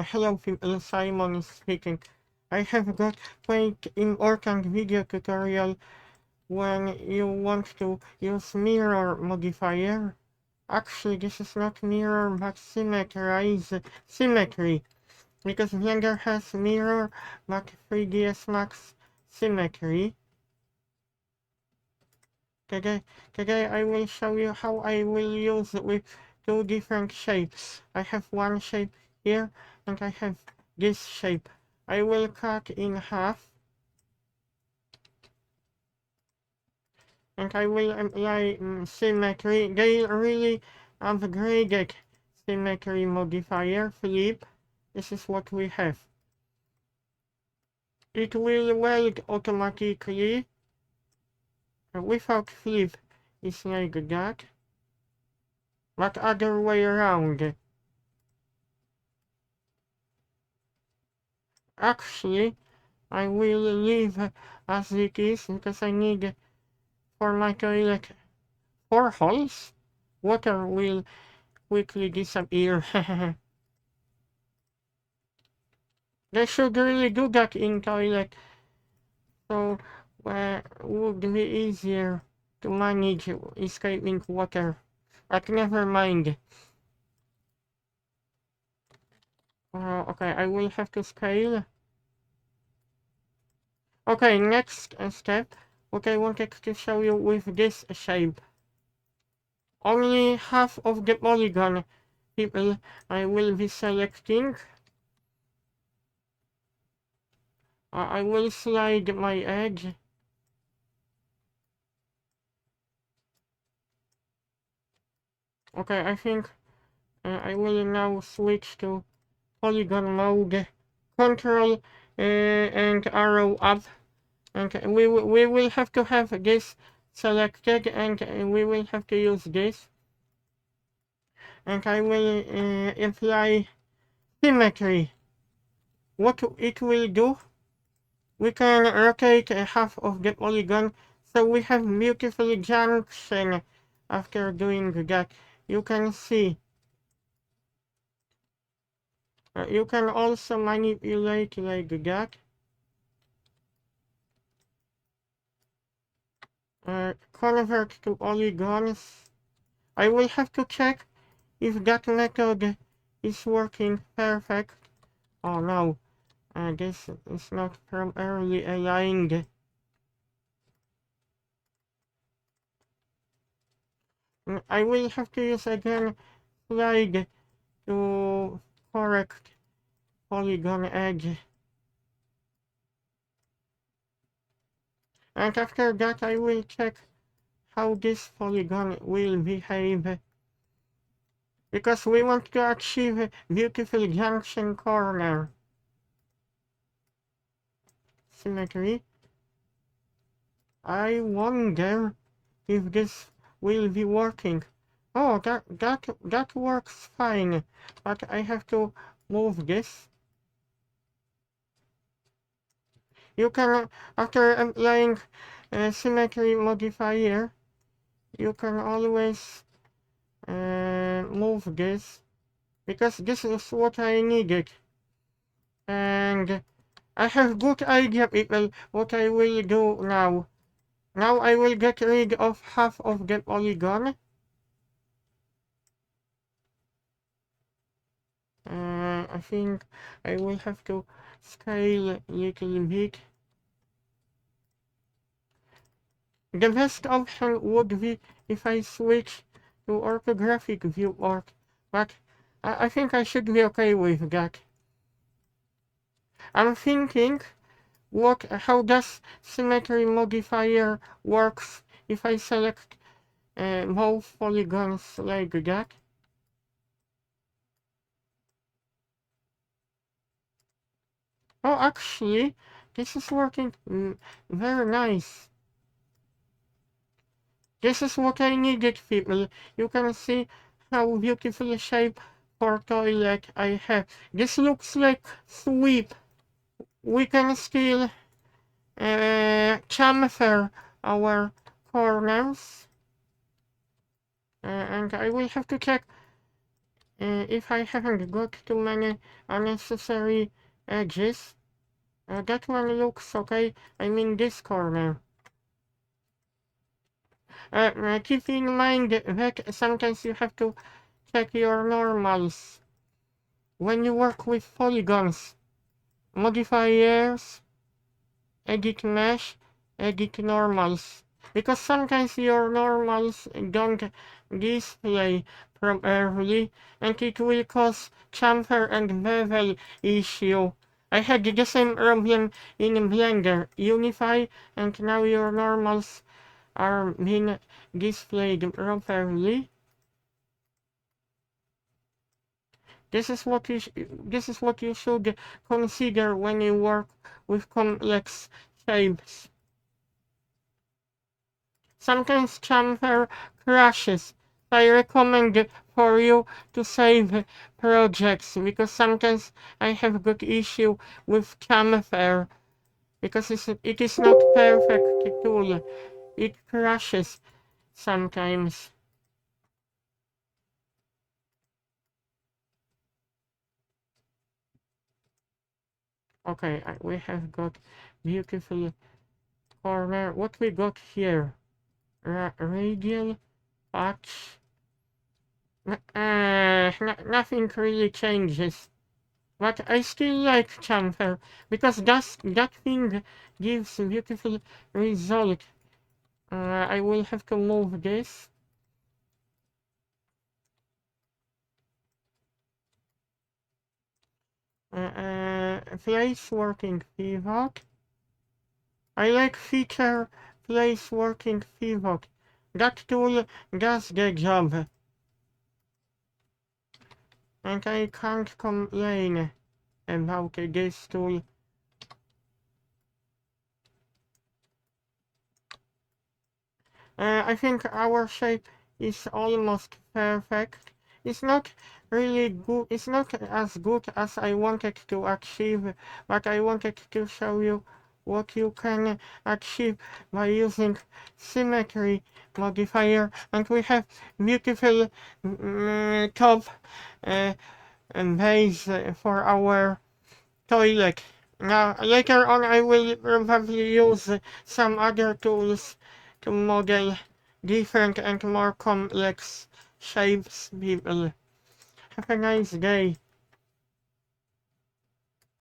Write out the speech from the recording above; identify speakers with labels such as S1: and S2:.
S1: Hello people, Simon speaking. I have got quite important video tutorial when you want to use mirror modifier. Actually, this is not mirror but symmetry, because Blender has mirror but 3ds Max symmetry. Today I will show you how I will use it with two different shapes. I have one shape here and I have this shape. I will cut in half and I will apply symmetry. They really upgraded symmetry modifier. Flip. This is what we have. It will weld automatically. Without flip is like that, but other way around. Actually, I will leave as it is because I need for my toilet 4 holes. Water will quickly disappear. They should really do that in toilet, so would be easier to manage escaping water. But never mind. Okay, I will have to scale. Okay, next step, what I wanted to show you with this shape. Only half of the polygon people I will be selecting. I will slide my edge. Okay, I think I will now switch to polygon mode. Control and arrow up. And we will have to have this selected and we will have to use this. And I will apply symmetry. What it will do, we can rotate half of the polygon so we have beautiful junction after doing that. You can see. You can also manipulate like that. Convert to polygons. I will have to check if that method is working perfect. Oh no, this is not properly aligned. I will have to use again slide to correct polygon edge. And after that I will check how this polygon will behave. Because we want to achieve a beautiful junction corner. Symmetry. I wonder if this will be working. Oh, that works fine, but I have to move this. You can, after applying a symmetry modifier, you can always move this, because this is what I needed. And I have good idea, people, what I will do now. Now I will get rid of half of the polygon. I think I will have to scale a little bit. The best option would be if I switch to orthographic viewport, but I think I should be okay with that. I'm thinking how does symmetry modifier works if I select both polygons like that. Oh, actually, this is working very nice. This is what I needed, people. You can see how beautiful shape for toilet I have. This looks like sweep. We can still chamfer our corners. And I will have to check if I haven't got too many unnecessary edges. That one looks okay. I mean this corner. Keep in mind that sometimes you have to check your normals when you work with polygons, modifiers, edit mesh, edit normals. Because sometimes your normals don't display properly and it will cause chamfer and bevel issue. I had the same problem in Blender, Unify, and now your normals are being displayed properly. This is what you should consider when you work with complex shapes. Sometimes chamfer crashes. I recommend for you to save projects because sometimes I have got issue with chamfer because it is not perfect tool. It crashes sometimes. Okay, we have got beautiful corner. What we got here? Radial patch. Nothing really changes. But I still like chamfer because that thing gives beautiful result. I will have to move this. Place working pivot. I like feature place working pivot. That tool does the job. And I can't complain about this tool. I think our shape is almost perfect. It's not really good, it's not as good as I wanted to achieve, but I wanted to show you what you can achieve by using Symmetry modifier, and we have beautiful top uh, base for our toilet. Now, later on I will probably use some other tools to model different and more complex shapes, people. Have a nice day.